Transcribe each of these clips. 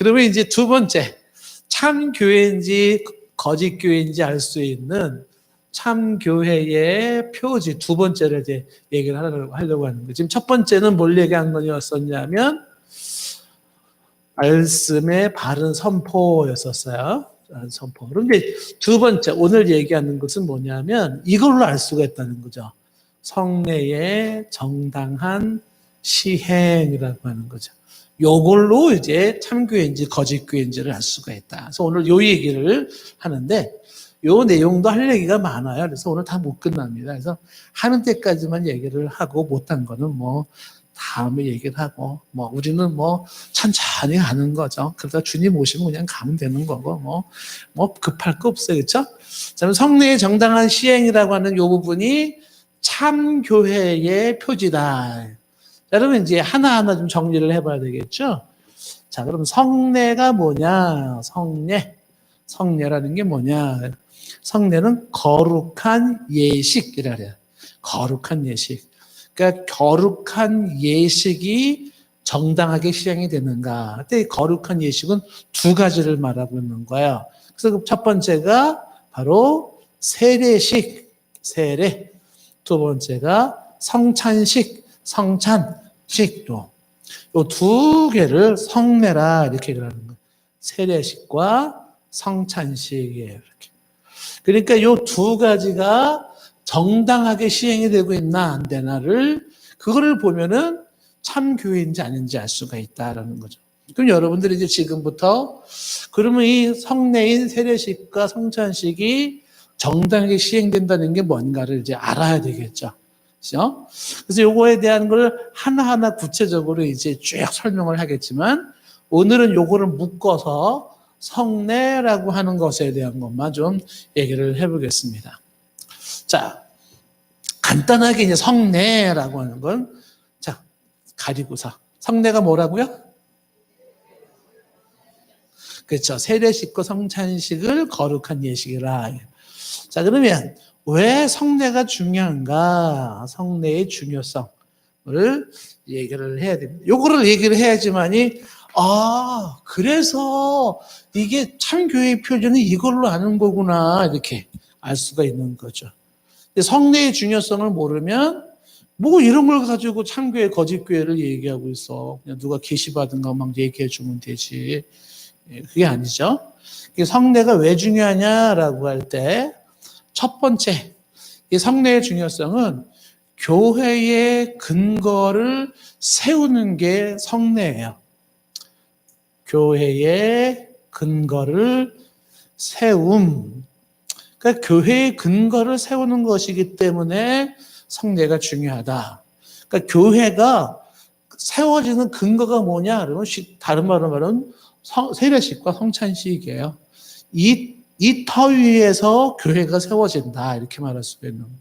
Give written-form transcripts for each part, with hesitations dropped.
그러면 이제 두 번째, 참 교회인지 거짓 교회인지 알 수 있는 참 교회의 표지 두 번째를 이제 얘기를 하려고 하는 거예요. 지금 첫 번째는 뭘 얘기한 거였었냐면 말씀의 바른 선포였었어요. 선포. 그런데 두 번째 오늘 얘기하는 것은 뭐냐면 이걸로 알 수가 있다는 거죠. 성례의 정당한 시행이라고 하는 거죠. 요걸로 이제 참교회인지 거짓교회인지를 알 수가 있다. 그래서 오늘 요 얘기를 하는데 요 내용도 할 얘기가 많아요. 그래서 오늘 다 못 끝납니다. 그래서 하는 때까지만 얘기를 하고 못한 거는 뭐 다음에 얘기를 하고 뭐 우리는 뭐 천천히 가는 거죠. 그러다 주님 오시면 그냥 가면 되는 거고 뭐 급할 거 없어요. 그렇죠? 자, 성례의 정당한 시행이라고 하는 요 부분이 참 교회의 표지다. 여러분 이제 하나하나 좀 정리를 해봐야 되겠죠? 자, 그럼 성례가 뭐냐? 성례라는 게 뭐냐? 성례는 거룩한 예식이라 그래요. 거룩한 예식. 그러니까 거룩한 예식이 정당하게 시행이 되는가? 그때 거룩한 예식은 두 가지를 말하고 있는 거예요. 그래서 첫 번째가 바로 세례식, 세례. 두 번째가 성찬식, 성찬식도. 요 두 개를 성례라 이렇게 얘기를 하는 거예요. 세례식과 성찬식이에요. 이렇게. 그러니까 요 두 가지가 정당하게 시행이 되고 있나 안 되나를 그거를 보면은 참 교회인지 아닌지 알 수가 있다라는 거죠. 그럼 여러분들이 이제 지금부터 그러면 이 성례인 세례식과 성찬식이 정당하게 시행된다는 게 뭔가를 이제 알아야 되겠죠. 그렇죠? 그래서 요거에 대한 걸 하나하나 구체적으로 이제 쭉 설명을 하겠지만 오늘은 요거를 묶어서 성례라고 하는 것에 대한 것만 좀 얘기를 해보겠습니다. 자, 간단하게 이제 성례라고 하는 건, 자, 가리고서. 성례가 뭐라고요? 그렇죠. 세례식과 성찬식을 거룩한 예식이라. 자, 그러면 왜 성례가 중요한가? 성례의 중요성을 얘기를 해야 됩니다. 요거를 얘기를 해야지만이, 그래서 이게 참교회의 표준은 이걸로 아는 거구나. 이렇게 알 수가 있는 거죠. 성례의 중요성을 모르면 뭐 이런 걸 가지고 참교회, 거짓교회를 얘기하고 있어. 그냥 누가 계시받은 것만 얘기해 주면 되지. 그게 아니죠. 성례가 왜 중요하냐라고 할 때 첫 번째, 이 성례의 중요성은 교회의 근거를 세우는 게 성례예요. 교회의 근거를 세움. 그러니까 교회의 근거를 세우는 것이기 때문에 성례가 중요하다. 그러니까 교회가 세워지는 근거가 뭐냐? 그러면 다른 말로 말하면 세례식과 성찬식이에요. 이 터 위에서 교회가 세워진다. 이렇게 말할 수가 있는 거예요.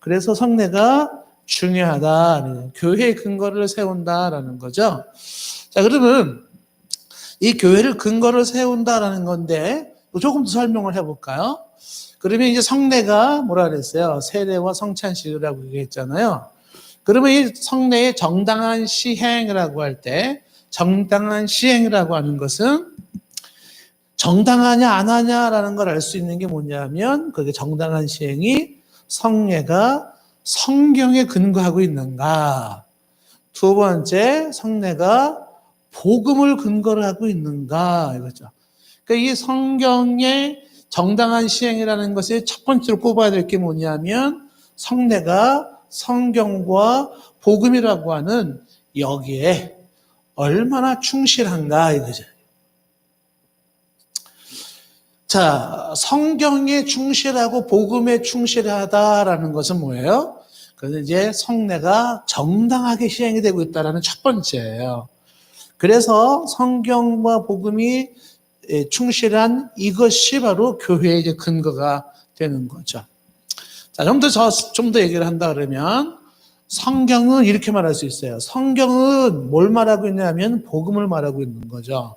그래서 성례가 중요하다. 교회의 근거를 세운다라는 거죠. 자, 그러면 이 교회를 근거를 세운다라는 건데 조금 더 설명을 해볼까요? 그러면 이제 성례가 뭐라 그랬어요? 세례와 성찬식이라고 얘기했잖아요. 그러면 이 성례의 정당한 시행이라고 할 때 정당한 시행이라고 하는 것은 정당하냐 안 하냐라는 걸 알 수 있는 게 뭐냐면 그게 정당한 시행이 성례가 성경에 근거하고 있는가. 두 번째, 성례가 복음을 근거로 하고 있는가 이거죠. 그러니까 이 성경의 정당한 시행이라는 것이 첫 번째로 꼽아야 될 게 뭐냐면 성례가 성경과 복음이라고 하는 여기에 얼마나 충실한가 이거죠. 자, 성경에 충실하고 복음에 충실하다라는 것은 뭐예요? 그래서 이제 성례가 정당하게 시행이 되고 있다는 첫 번째예요. 그래서 성경과 복음이 충실한 이것이 바로 교회의 이제 근거가 되는 거죠. 자, 좀 더 얘기를 한다 그러면 성경은 이렇게 말할 수 있어요. 성경은 뭘 말하고 있냐면 복음을 말하고 있는 거죠.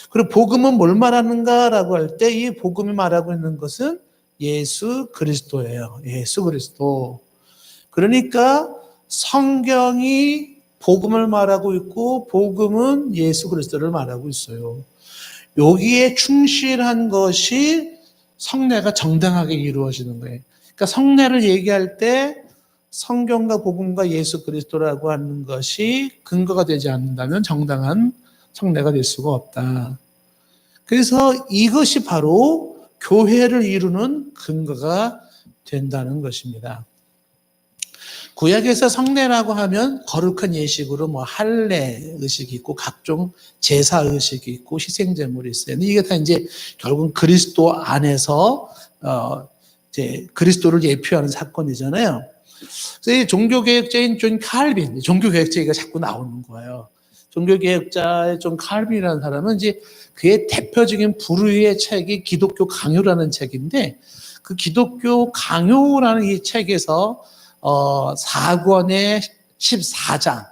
그리고 복음은 뭘 말하는가라고 할 때 이 복음이 말하고 있는 것은 예수 그리스도예요. 예수 그리스도. 그러니까 성경이 복음을 말하고 있고 복음은 예수 그리스도를 말하고 있어요. 여기에 충실한 것이 성례가 정당하게 이루어지는 거예요. 그러니까 성례를 얘기할 때 성경과 복음과 예수 그리스도라고 하는 것이 근거가 되지 않는다면 정당한 성례가 될 수가 없다. 그래서 이것이 바로 교회를 이루는 근거가 된다는 것입니다. 구약에서 성례라고 하면 거룩한 예식으로 뭐 할례 의식이 있고 각종 제사 의식이 있고 희생제물이 있어요. 이게 다 이제 결국은 그리스도 안에서 이제 그리스도를 예표하는 사건이잖아요. 그래서 이 종교개혁자인 존 칼빈, 종교개혁자가 자꾸 나오는 거예요. 종교개혁자의 존 칼빈이라는 사람은 이제 그의 대표적인 부류의 책이 기독교 강요라는 책인데 그 기독교 강요라는 이 책에서 4권의 14장,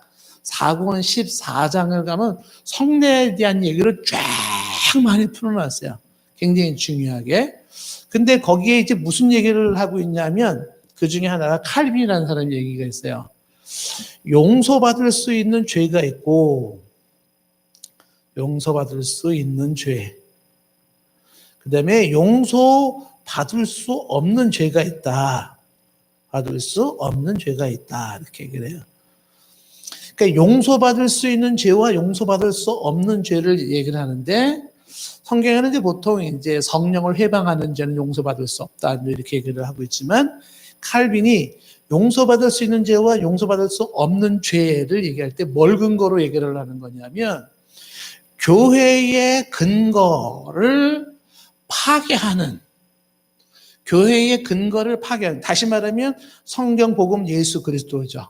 4권 14장을 가면 성례에 대한 얘기를 쫙 많이 풀어놨어요. 굉장히 중요하게. 근데 거기에 이제 무슨 얘기를 하고 있냐면 그 중에 하나가 칼빈이라는 사람 얘기가 있어요. 용서받을 수 있는 죄가 있고 용서받을 수 있는 죄. 그 다음에 용서받을 수 없는 죄가 있다. 받을 수 없는 죄가 있다. 이렇게 얘기를 해요. 그러니까 용서받을 수 있는 죄와 용서받을 수 없는 죄를 얘기를 하는데 성경에는 이제 보통 이제 성령을 회방하는 죄는 용서받을 수 없다. 이렇게 얘기를 하고 있지만 칼빈이 용서받을 수 있는 죄와 용서받을 수 없는 죄를 얘기할 때 뭘 근거로 얘기를 하는 거냐면 교회의 근거를 파괴하는 교회의 근거를 파괴하는 다시 말하면 성경, 복음, 예수 그리스도죠.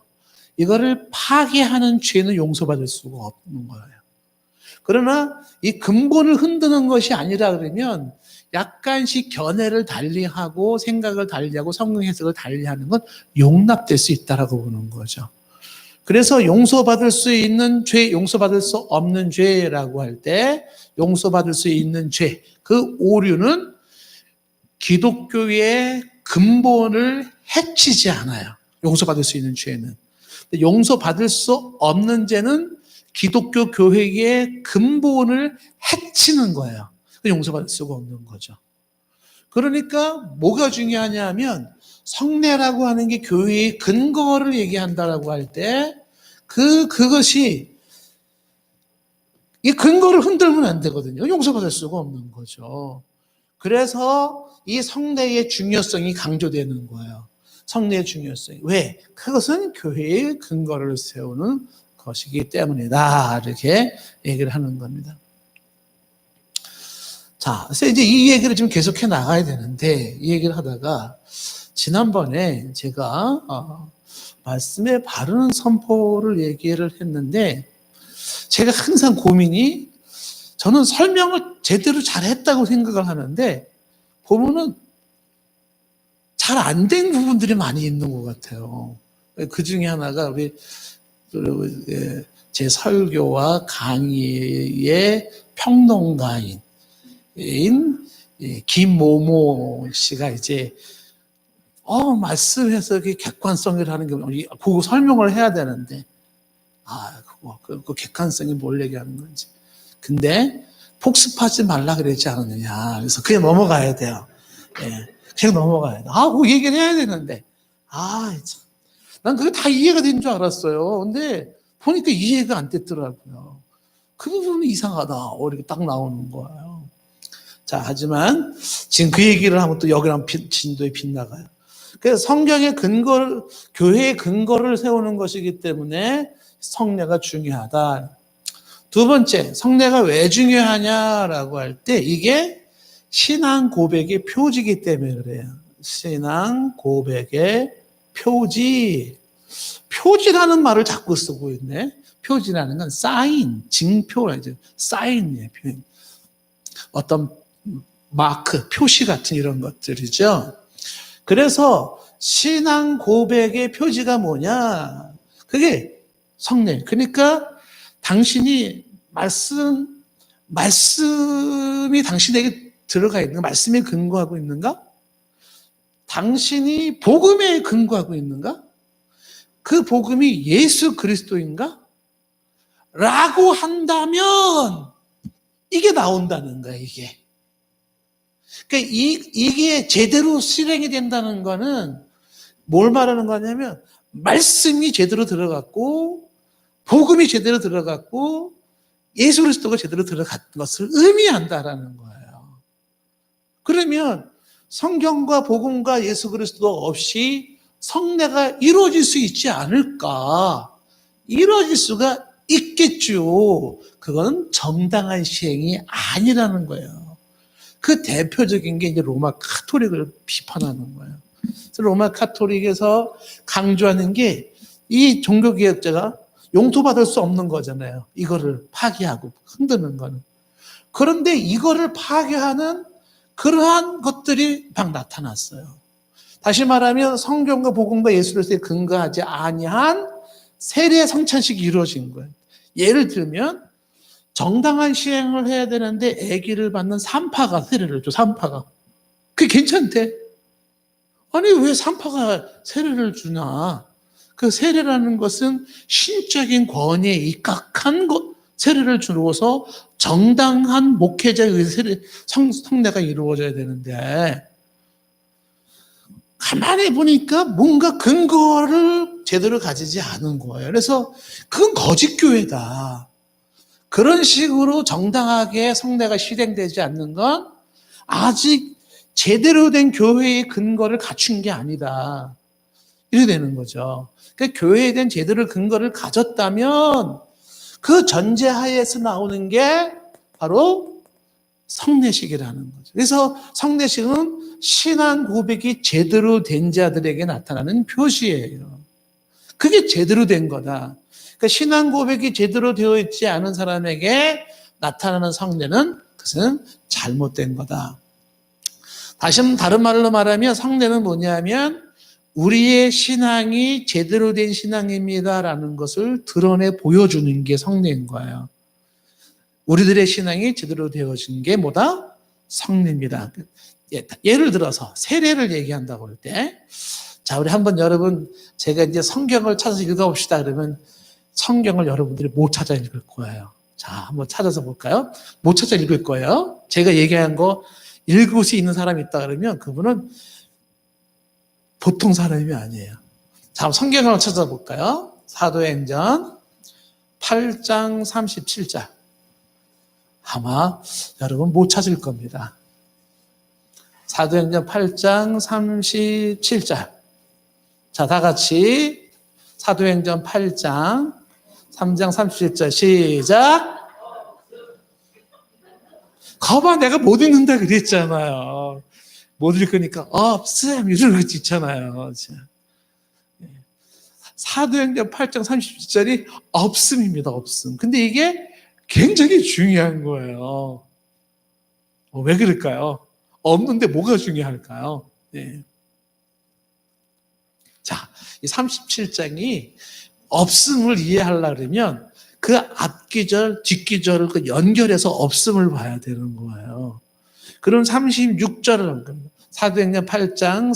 이거를 파괴하는 죄는 용서받을 수가 없는 거예요. 그러나 이 근본을 흔드는 것이 아니라 그러면 약간씩 견해를 달리하고 생각을 달리하고 성경 해석을 달리하는 건 용납될 수 있다라고 보는 거죠. 그래서 용서받을 수 있는 죄, 용서받을 수 없는 죄라고 할 때 용서받을 수 있는 죄, 그 오류는 기독교의 근본을 해치지 않아요. 용서받을 수 있는 죄는. 용서받을 수 없는 죄는 기독교 교회의 근본을 해치는 거예요. 용서받을 수가 없는 거죠. 그러니까 뭐가 중요하냐면 성례라고 하는 게 교회의 근거를 얘기한다라고 할 때 그것이 이 근거를 흔들면 안 되거든요. 용서받을 수가 없는 거죠. 그래서 이 성례의 중요성이 강조되는 거예요. 성례의 중요성이. 왜? 그것은 교회의 근거를 세우는 것이기 때문이다. 이렇게 얘기를 하는 겁니다. 자, 그래서 이제 이 얘기를 좀 계속해 나가야 되는데, 이 얘기를 하다가, 지난번에 제가, 말씀의 바른 선포를 얘기를 했는데, 제가 항상 고민이, 저는 설명을 제대로 잘했다고 생각을 하는데, 보면은 잘 안 된 부분들이 많이 있는 것 같아요. 그 중에 하나가, 우리, 제 설교와 강의의 평론가인 김모모 씨가 이제 말씀 해석의 객관성이라는 게 그거 설명을 해야 되는데 그 객관성이 뭘 얘기하는 건지. 근데 복습하지 말라 그랬지 않느냐. 그래서 그냥 넘어가야 돼요. 그냥 넘어가야 돼. 그거 얘기를 해야 되는데. 참. 난 그게 다 이해가 된 줄 알았어요. 근데 보니까 이해가 안 됐더라고요. 그 부분이 이상하다. 이렇게 딱 나오는 거예요. 자, 하지만 지금 그 얘기를 하면 또 여기랑 진도에 빗나가요. 그래서 성경의 근거를, 교회의 근거를 세우는 것이기 때문에 성례가 중요하다. 두 번째, 성례가 왜 중요하냐라고 할 때 이게 신앙 고백의 표지이기 때문에 그래요. 신앙 고백의 표지. 표지라는 말을 자꾸 쓰고 있네. 표지라는 건 사인, 징표라죠. 사인이에요. 어떤 마크, 표시 같은 이런 것들이죠. 그래서 신앙 고백의 표지가 뭐냐? 그게 성례. 그러니까 당신이 말씀이 당신에게 들어가 있는가? 말씀에 근거하고 있는가? 당신이 복음에 근거하고 있는가? 그 복음이 예수 그리스도인가? 라고 한다면 이게 나온다는 거야, 이게. 그러니까 이게 제대로 실행이 된다는 거는 뭘 말하는 거냐면 말씀이 제대로 들어갔고 복음이 제대로 들어갔고 예수 그리스도가 제대로 들어간 것을 의미한다라는 거예요. 그러면 성경과 복음과 예수 그리스도 없이 성례가 이루어질 수 있지 않을까? 이루어질 수가 있겠죠. 그건 정당한 시행이 아니라는 거예요. 그 대표적인 게 이제 로마 카톨릭을 비판하는 거예요. 그래서 로마 카톨릭에서 강조하는 게 이 종교개혁자가 용서받을 수 없는 거잖아요. 이거를 파기하고 흔드는 거는. 그런데 이거를 파괴하는 그러한 것들이 막 나타났어요. 다시 말하면 성경과 복음과 예수 그리스도에 근거하지 아니한 세례 성찬식이 이루어진 거예요. 예를 들면 정당한 시행을 해야 되는데 아기를 받는 산파가 세례를 줘. 산파가. 그게 괜찮대. 아니 왜 산파가 세례를 주냐. 그 세례라는 것은 신적인 권위에 입각한 것, 세례를 주어서 정당한 목회자에 의해서 성례가 이루어져야 되는데 가만히 보니까 뭔가 근거를 제대로 가지지 않은 거예요. 그래서 그건 거짓교회다. 그런 식으로 정당하게 성례가 실행되지 않는 건 아직 제대로 된 교회의 근거를 갖춘 게 아니다. 이렇게 되는 거죠. 그러니까 교회에 대한 제대로 근거를 가졌다면 그 전제하에서 나오는 게 바로 성례식이라는 거죠. 그래서 성례식은 신앙 고백이 제대로 된 자들에게 나타나는 표시예요. 그게 제대로 된 거다. 그러니까 신앙 고백이 제대로 되어 있지 않은 사람에게 나타나는 성례는 그것은 잘못된 거다. 다른 말로 말하면 성례는 뭐냐면 우리의 신앙이 제대로 된 신앙입니다라는 것을 드러내 보여주는 게 성례인 거예요. 우리들의 신앙이 제대로 되어진 게 뭐다? 성례입니다. 예를 들어서 세례를 얘기한다고 할 때, 자, 우리 한번 여러분, 제가 이제 성경을 찾아서 읽어봅시다. 그러면 성경을 여러분들이 못 찾아 읽을 거예요. 자, 한번 찾아서 볼까요? 못 찾아 읽을 거예요. 제가 얘기한 거 읽을 수 있는 사람이 있다 그러면 그분은 보통 사람이 아니에요. 자, 성경을 한번 찾아볼까요? 사도행전 8장 37절. 아마 여러분 못 찾을 겁니다. 사도행전 8장 37절. 자, 다 같이 사도행전 8장 3장 37절 시작. 거봐, 내가 못 읽는다 그랬잖아요. 못 읽으니까 없음 이런 거 있잖아요. 사도행전 8장 37절이 없음입니다. 없음. 근데 이게 굉장히 중요한 거예요. 왜 그럴까요? 없는데 뭐가 중요할까요? 네. 자, 이 37장이 없음을 이해하려면 그 앞기절, 뒷기절을 연결해서 없음을 봐야 되는 거예요. 그럼 36절을 사도행전 8장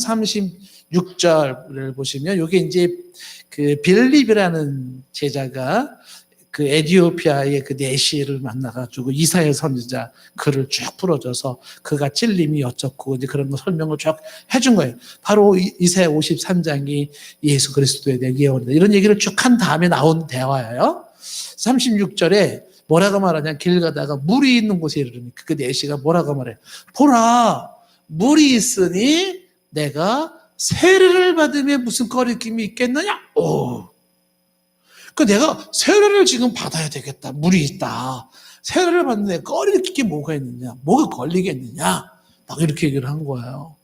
36절을 보시면 이게 이제 그 빌립이라는 제자가 그 에티오피아의 그 내시를 만나가지고 이사야 선지자 글을 쭉 풀어줘서 그가 찔림이 어쩌고 이제 그런 거 설명을 쭉 해준 거예요. 바로 이사야 53장이 예수 그리스도에 대한 예언이다. 이런 얘기를 쭉 한 다음에 나온 대화예요. 36절에 뭐라고 말하냐, 길 가다가 물이 있는 곳에 이르니까 그 내시가 뭐라고 말해? 보라, 물이 있으니 내가 세례를 받으면 무슨 거리낌이 있겠느냐? 그 내가 세례를 지금 받아야 되겠다. 물이 있다. 세례를 받는데 거리낄 게 뭐가 있느냐? 뭐가 걸리겠느냐? 막 이렇게 얘기를 한 거예요.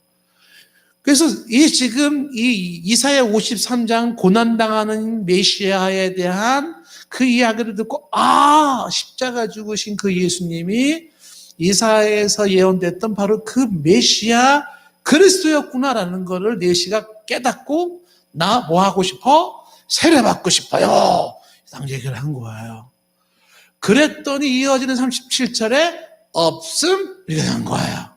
그래서 지금 이사야 53장 고난당하는 메시아에 대한 그 이야기를 듣고 십자가 죽으신 그 예수님이 이사야에서 예언됐던 바로 그 메시아 그리스도였구나라는 거를 내시가 깨닫고 나 뭐 하고 싶어? 세례 받고 싶어요. 딱 얘기를 한 거예요. 그랬더니 이어지는 37절에 없음 이렇게 한 거예요.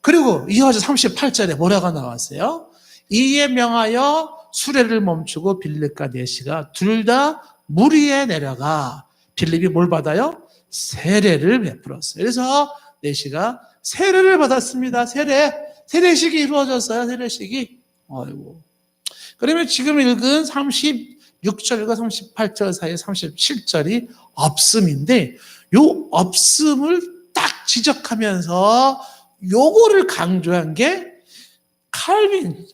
그리고 이어져 38절에 뭐라고 나왔어요? 이에 명하여 수레를 멈추고 빌립과 내시가 둘 다 물 위에 내려가. 빌립이 뭘 받아요? 세례를 베풀었어요. 그래서 내시가 세례를 받았습니다. 세례식이 이루어졌어요. 세례식이. 아이고. 그러면 지금 읽은 36절과 38절 사이에 37절이 없음인데, 요 없음을 딱 지적하면서 요거를 강조한 게 칼빈,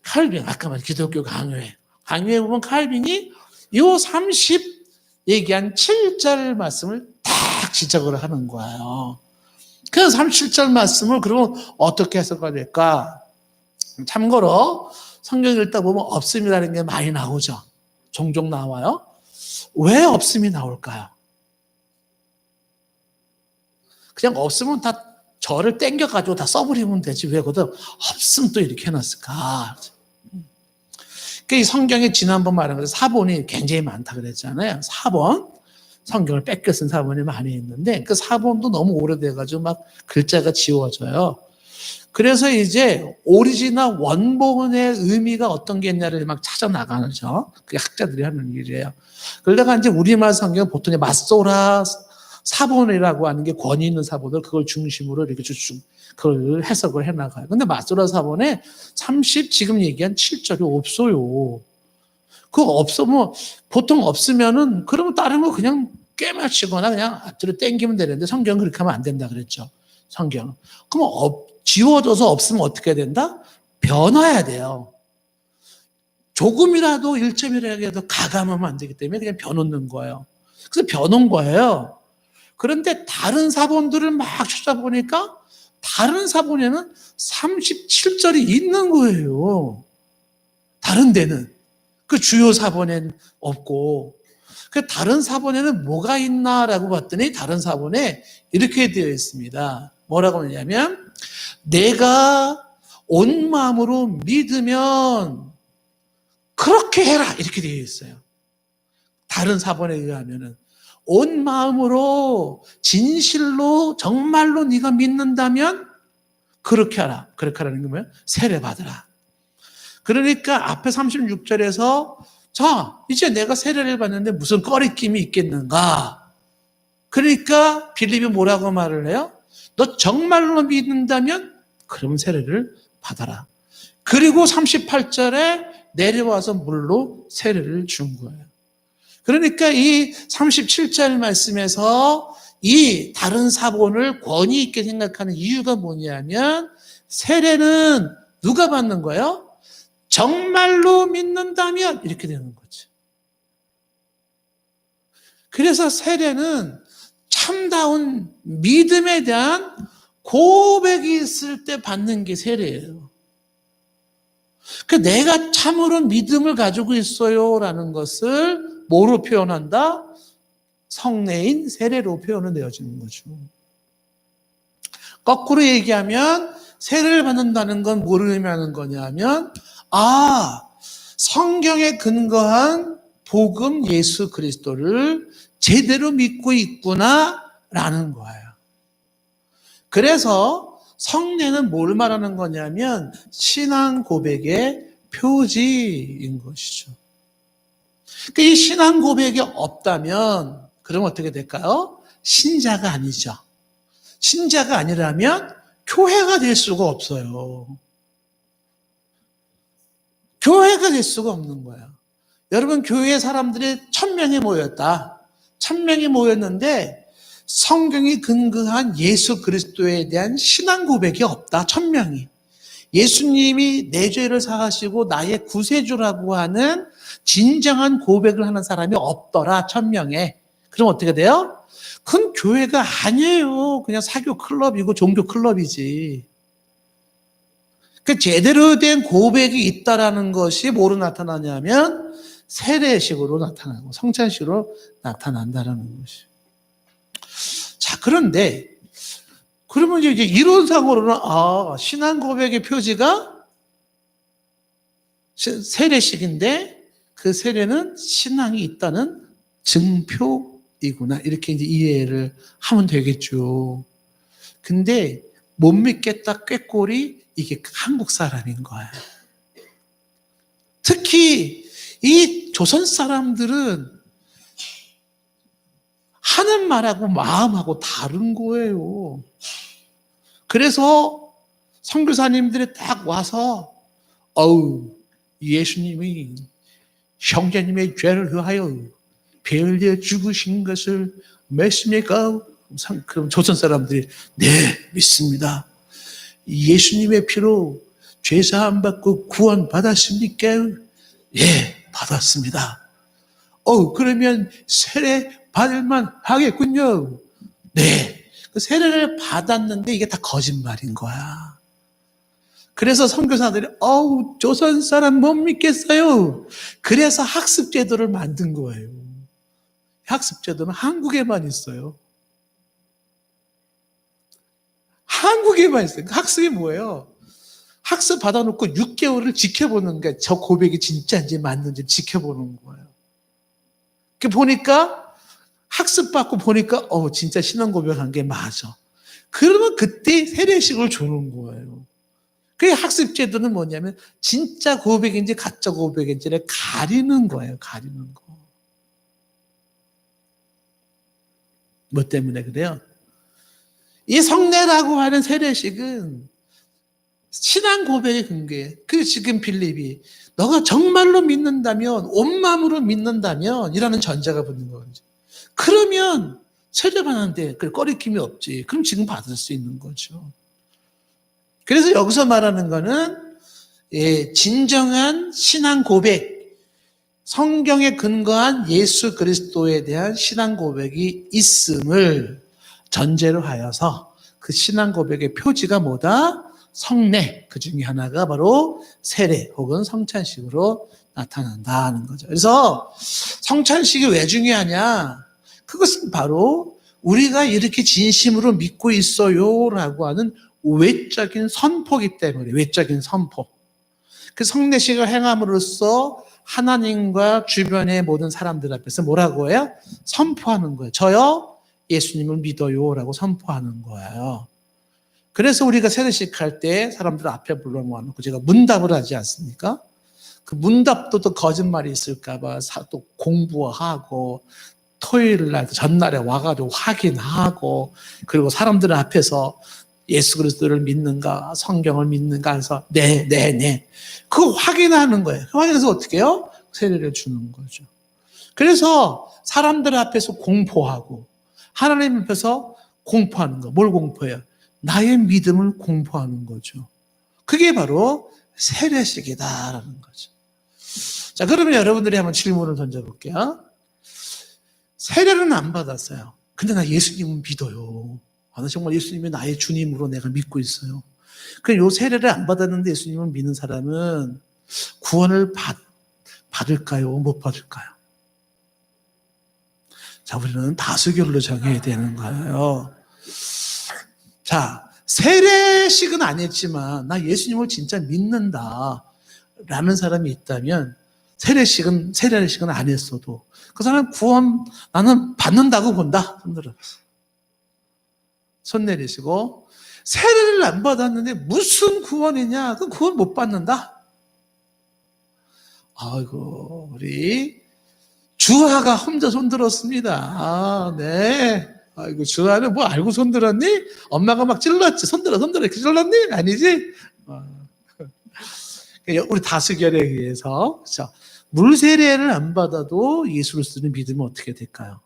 아까 말한 기독교 강요에 보면 칼빈이 요 30 얘기한 7절 말씀을 딱 지적을 하는 거예요. 그 37절 말씀을 그러면 어떻게 해석해야 될까? 참고로 성경 읽다 보면 없음이라는 게 많이 나오죠. 종종 나와요. 왜 없음이 나올까요? 그냥 없으면 다 저를 땡겨가지고 다 써버리면 되지. 왜 거기다 없음 또 이렇게 해놨을까? 이 성경에 지난번 말한 것처럼 사본이 굉장히 많다 그랬잖아요. 사본. 성경을 뺏겨 쓴 사본이 많이 있는데 그 사본도 너무 오래돼가지고 막 글자가 지워져요. 그래서 이제 오리지널 원본의 의미가 어떤 게 있냐를 막 찾아 나가죠. 그게 학자들이 하는 일이에요. 그러다가 이제 우리말 성경은 보통 마소라 사본이라고 하는 게 권위 있는 사본을 그걸 중심으로 이렇게 쭉 그걸 해석을 해 나가요. 근데 마소라 사본에 30 지금 얘기한 7절이 없어요. 그거 없으면 보통 없으면은 그러면 다른 거 그냥 꿰맞추거나 그냥 앞뒤로 땡기면 되는데 성경은 그렇게 하면 안 된다 그랬죠. 성경은. 그럼 지워져서 없으면 어떻게 된다? 변화해야 돼요. 조금이라도 1점이라도 가감하면 안 되기 때문에 그냥 변놓는 거예요. 그래서 변놓은 거예요. 그런데 다른 사본들을 막 찾아보니까 다른 사본에는 37절이 있는 거예요. 다른 데는. 그 주요 사본엔 없고. 그 다른 사본에는 뭐가 있나라고 봤더니 다른 사본에 이렇게 되어 있습니다. 뭐라고 하냐면 내가 온 마음으로 믿으면 그렇게 해라 이렇게 되어 있어요. 다른 사본에 의하면은 온 마음으로 진실로 정말로 네가 믿는다면 그렇게 하라. 그렇게 하라는 게 뭐예요? 세례 받으라. 그러니까 앞에 36절에서 자 이제 내가 세례를 받는데 무슨 꺼리낌이 있겠는가. 그러니까 빌립이 뭐라고 말을 해요? 너 정말로 믿는다면 그럼 세례를 받아라. 그리고 38절에 내려와서 물로 세례를 준 거예요. 그러니까 이 37절 말씀에서 이 다른 사본을 권위 있게 생각하는 이유가 뭐냐면 세례는 누가 받는 거예요? 정말로 믿는다면 이렇게 되는 거죠. 그래서 세례는 참다운 믿음에 대한 고백이 있을 때 받는 게 세례예요. 그러니까 내가 참으로 믿음을 가지고 있어요라는 것을 뭐로 표현한다? 성례인 세례로 표현을 되어지는 거죠. 거꾸로 얘기하면 세례를 받는다는 건 뭐를 의미하는 거냐면 성경에 근거한 복음 예수 그리스도를 제대로 믿고 있구나라는 거예요. 그래서 성례는 뭘 말하는 거냐면 신앙 고백의 표지인 것이죠. 그러니까 이 신앙 고백이 없다면 그럼 어떻게 될까요? 신자가 아니죠. 신자가 아니라면 교회가 될 수가 없어요. 교회가 될 수가 없는 거예요. 여러분 교회 사람들이 1000명이 모였다. 1000명이 모였는데 성경이 근거한 예수 그리스도에 대한 신앙 고백이 없다. 1000명이. 예수님이 내 죄를 사하시고 나의 구세주라고 하는 진정한 고백을 하는 사람이 없더라. 1000명에. 그럼 어떻게 돼요? 그건 교회가 아니에요. 그냥 사교 클럽이고 종교 클럽이지. 그 제대로 된 고백이 있다라는 것이 뭐로 나타나냐면 세례식으로 나타나고 성찬식으로 나타난다라는 것이. 자, 그런데 그러면 이제 이론상으로는 신앙 고백의 표지가 세례식인데 그 세례는 신앙이 있다는 증표이구나. 이렇게 이제 이해를 하면 되겠죠. 근데 못 믿겠다 꾀꼬리 이게 한국 사람인 거예요. 특히 이 조선 사람들은 하는 말하고 마음하고 다른 거예요. 그래서 선교사님들이 딱 와서 예수님이 형제님의 죄를 위하여 피 흘려 죽으신 것을 믿습니까? 그럼 조선 사람들이 네, 믿습니다. 예수님의 피로 죄사함 받고 구원 받았습니까? 예, 받았습니다. 그러면 세례 받을만 하겠군요. 네. 그 세례를 받았는데 이게 다 거짓말인 거야. 그래서 선교사들이 조선 사람 못 믿겠어요. 그래서 학습제도를 만든 거예요. 학습제도는 한국에만 있어요. 한국에만 있어요. 학습이 뭐예요? 학습 받아놓고 6개월을 지켜보는 게 저 고백이 진짜인지 맞는지 지켜보는 거예요. 보니까 학습받고 보니까 진짜 신앙 고백한 게 맞아. 그러면 그때 세례식을 주는 거예요. 그 학습제도는 뭐냐면 진짜 고백인지 가짜 고백인지를 가리는 거예요. 가리는 거. 뭐 때문에 그래요? 이 성례라고 하는 세례식은 신앙 고백의 근거에 지금 빌립이 너가 정말로 믿는다면 온 마음으로 믿는다면 이라는 전제가 붙는 거죠. 그러면 세례받는데 꺼리낌이 없지. 그럼 지금 받을 수 있는 거죠. 그래서 여기서 말하는 거는 진정한 신앙 고백, 성경에 근거한 예수 그리스도에 대한 신앙 고백이 있음을 전제로 하여서 그 신앙 고백의 표지가 뭐다? 성례, 그 중에 하나가 바로 세례 혹은 성찬식으로 나타난다는 거죠. 그래서 성찬식이 왜 중요하냐? 그것은 바로 우리가 이렇게 진심으로 믿고 있어요라고 하는 외적인 선포이기 때문에, 외적인 선포. 그 성례식을 행함으로써 하나님과 주변의 모든 사람들 앞에서 뭐라고 해요? 선포하는 거예요. 저요 예수님을 믿어요라고 선포하는 거예요. 그래서 우리가 세례식 할 때 사람들 앞에 불러 모아놓고 제가 문답을 하지 않습니까? 그 문답도 또 거짓말이 있을까봐 또 공부하고 토요일 날 전날에 와가지고 확인하고 그리고 사람들 앞에서 예수 그리스도를 믿는가 성경을 믿는가 해서 네 그거 확인하는 거예요. 확인해서 어떻게 해요? 세례를 주는 거죠. 그래서 사람들 앞에서 공포하고 하나님 앞에서 공포하는 거. 뭘 공포해요? 나의 믿음을 공포하는 거죠. 그게 바로 세례식이다라는 거죠. 자, 그러면 여러분들이 한번 질문을 던져볼게요. 세례는 안 받았어요. 근데 나 예수님은 믿어요. 나 정말 예수님이 나의 주님으로 내가 믿고 있어요. 요 세례를 안 받았는데 예수님을 믿는 사람은 구원을 받을까요? 못 받을까요? 자, 우리는 다수결로 정해야 되는 거예요. 자, 세례식은 안 했지만 나 예수님을 진짜 믿는다 라는 사람이 있다면 세례식은 안 했어도 그 사람 구원 나는 받는다고 본다. 손 내리시고 세례를 안 받았는데 무슨 구원이냐? 그 구원 못 받는다. 아이고 우리 주하가 혼자 손 들었습니다. 네. 아이고 주하는 뭐 알고 손 들었니? 엄마가 막 찔렀지. 손 들어 이렇게 찔렀니? 아니지? 우리 다수결에 의해서 물세례를 안 받아도 예수를 쓰는 믿으면 어떻게 될까요?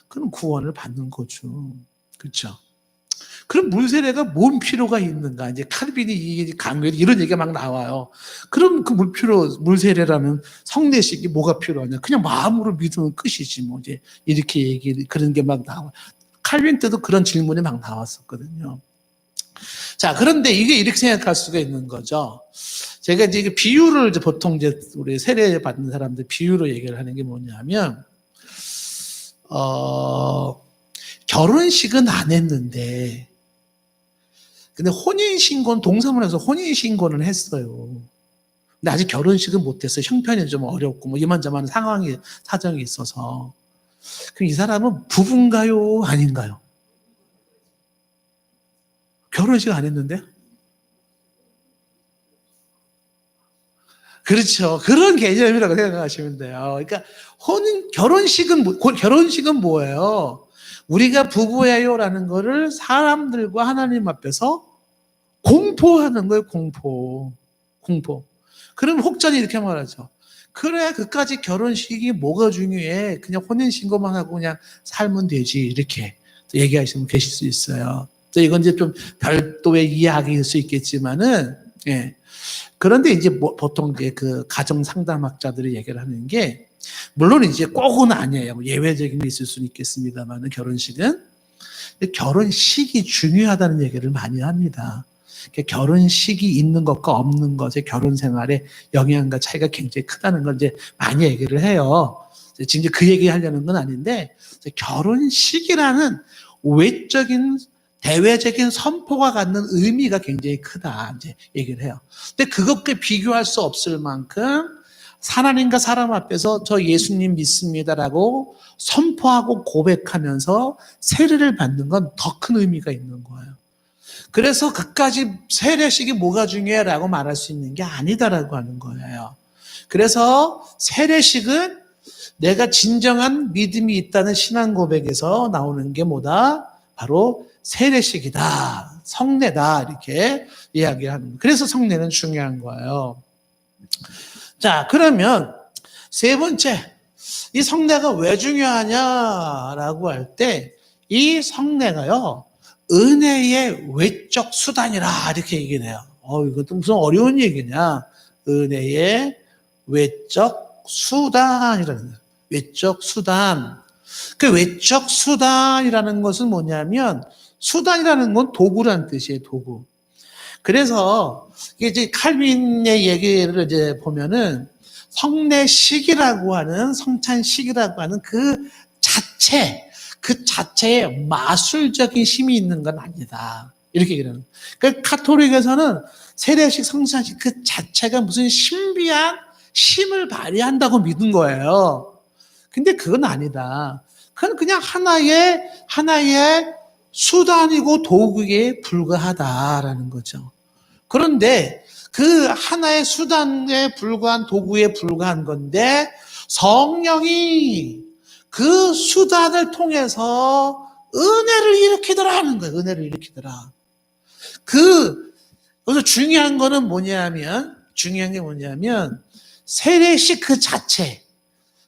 그럼 구원을 받는 거죠. 그렇죠? 그럼 물세례가 뭔 필요가 있는가? 이제 칼빈이 강요리 이런 얘기가 막 나와요. 그럼 그 물세례라는 성례식이 뭐가 필요하냐? 그냥 마음으로 믿으면 끝이지 뭐 이제 이렇게 그런 게 막 나와. 칼빈 때도 그런 질문이 막 나왔었거든요. 자, 그런데 이게 이렇게 생각할 수가 있는 거죠. 제가 이제 비유를 보통 우리 세례 받는 사람들 비유로 얘기를 하는 게 뭐냐면, 결혼식은 안 했는데, 근데 혼인신고는 동서문에서 혼인신고는 했어요. 근데 아직 결혼식은 못했어요. 형편이 좀 어렵고 뭐 이만저만 사정이 있어서. 그럼 이 사람은 부부인가요? 아닌가요? 결혼식 안 했는데? 그렇죠. 그런 개념이라고 생각하시면 돼요. 그러니까 결혼식은 뭐예요? 우리가 부부예요라는 거를 사람들과 하나님 앞에서 공포하는 거예요. 공포. 그럼 혹자니 이렇게 말하죠. 그래, 그까지 결혼식이 뭐가 중요해? 그냥 혼인신고만 하고 그냥 살면 되지. 이렇게 얘기하시는 분 계실 수 있어요. 이건 이제 좀 별도의 이야기일 수 있겠지만은, 예. 그런데 이제 보통 이제 그 가정 상담학자들이 얘기를 하는 게, 물론 이제 꼭은 아니에요. 예외적인 게 있을 수는 있겠습니다만은 결혼식은. 결혼식이 중요하다는 얘기를 많이 합니다. 결혼식이 있는 것과 없는 것의 결혼 생활의 영향과 차이가 굉장히 크다는 걸 이제 많이 얘기를 해요. 지금 그 얘기 하려는 건 아닌데, 결혼식이라는 외적인 대외적인 선포가 갖는 의미가 굉장히 크다 이제 얘기를 해요. 근데 그것과 비교할 수 없을 만큼 하나님과 사람 앞에서 저 예수님 믿습니다라고 선포하고 고백하면서 세례를 받는 건 더 큰 의미가 있는 거예요. 그래서 그까지 세례식이 뭐가 중요해라고 말할 수 있는 게 아니다라고 하는 거예요. 그래서 세례식은 내가 진정한 믿음이 있다는 신앙 고백에서 나오는 게 뭐다? 바로 세례식이다, 성례다 이렇게 이야기하는 거예요. 그래서 성례는 중요한 거예요. 자, 그러면 세 번째, 이 성례가 왜 중요하냐라고 할 때 이 성례가요, 은혜의 외적 수단이라 이렇게 얘기를 해요. 이것도 무슨 어려운 얘기냐. 은혜의 외적 수단이라는 거예요. 외적 수단. 그 외적 수단이라는 것은 뭐냐면, 수단이라는 건 도구라는 뜻이에요, 도구. 그래서 이게 이제 칼빈의 얘기를 이제 보면은 성례식이라고 하는, 성찬식이라고 하는 그 자체에 마술적인 힘이 있는 건 아니다. 이렇게 얘기를 하는 거예요. 그 카톨릭에서는 세례식, 성찬식 그 자체가 무슨 신비한 힘을 발휘한다고 믿은 거예요. 근데 그건 아니다. 그건 그냥 하나의 수단이고 도구에 불과하다라는 거죠. 그런데 그 하나의 수단에 불과한 도구에 불과한 건데 성령이 그 수단을 통해서 은혜를 일으키더라 하는 거예요. 은혜를 일으키더라. 그래서 중요한 게 뭐냐면 세례식 그 자체,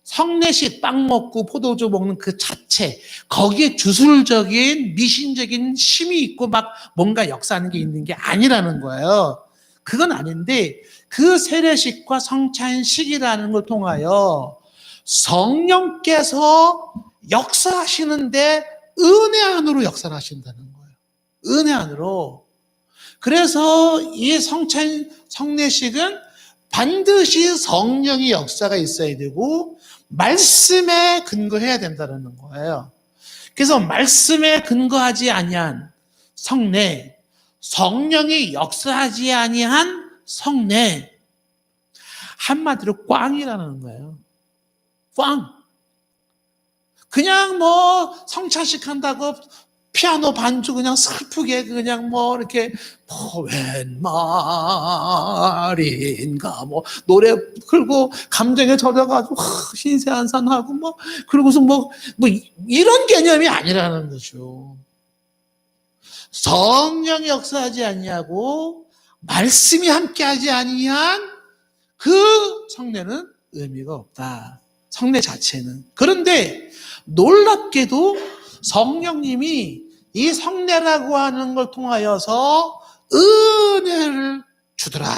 성례식 빵 먹고 포도주 먹는 그 자체, 거기에 주술적인 미신적인 힘이 있고 막 뭔가 역사하는 게 있는 게 아니라는 거예요. 그건 아닌데 그 세례식과 성찬식이라는 걸 통하여 성령께서 역사하시는데 은혜 안으로 역사를 하신다는 거예요. 은혜 안으로. 그래서 이 성례식은 반드시 성령의 역사가 있어야 되고 말씀에 근거해야 된다는 거예요. 그래서 말씀에 근거하지 아니한 성례, 성령이 역사하지 아니한 성례, 한마디로 꽝이라는 거예요. 꽝. 그냥 성찬식 한다고 피아노 반주 그냥 슬프게 그냥 이렇게 웬 말인가 노래 흐르고 감정에 젖어가지고 신세한산하고 그러고서 이런 개념이 아니라는 거죠. 성령이 역사하지 아니하고 말씀이 함께하지 아니한 그 성례는 의미가 없다. 성례 자체는. 그런데 놀랍게도 성령님이 이 성례라고 하는 걸 통하여서 은혜를 주더라.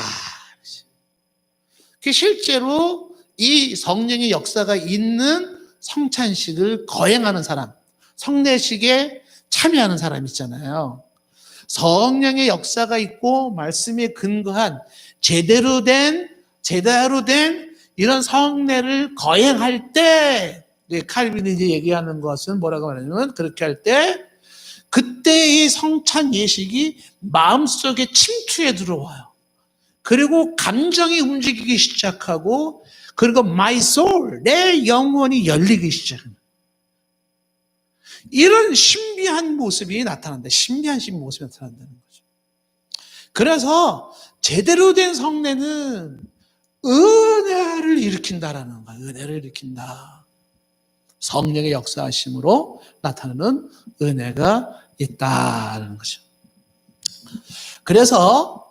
실제로 이 성령의 역사가 있는 성찬식을 거행하는 사람, 성례식에 참여하는 사람 있잖아요. 성령의 역사가 있고 말씀에 근거한 제대로 된 이런 성례를 거행할 때, 칼빈이 이제 얘기하는 것은 뭐라고 말하냐면, 그렇게 할 때, 그때 이 성찬 예식이 마음속에 침투해 들어와요. 그리고 감정이 움직이기 시작하고, 그리고 my soul, 내 영혼이 열리기 시작합니다. 이런 신비한 모습이 나타난다. 신비한 모습이 나타난다는 거죠. 그래서 제대로 된 성례는 은혜를 일으킨다라는 거예요. 은혜를 일으킨다. 성령의 역사하심으로 나타나는 은혜가 있다는 거죠. 그래서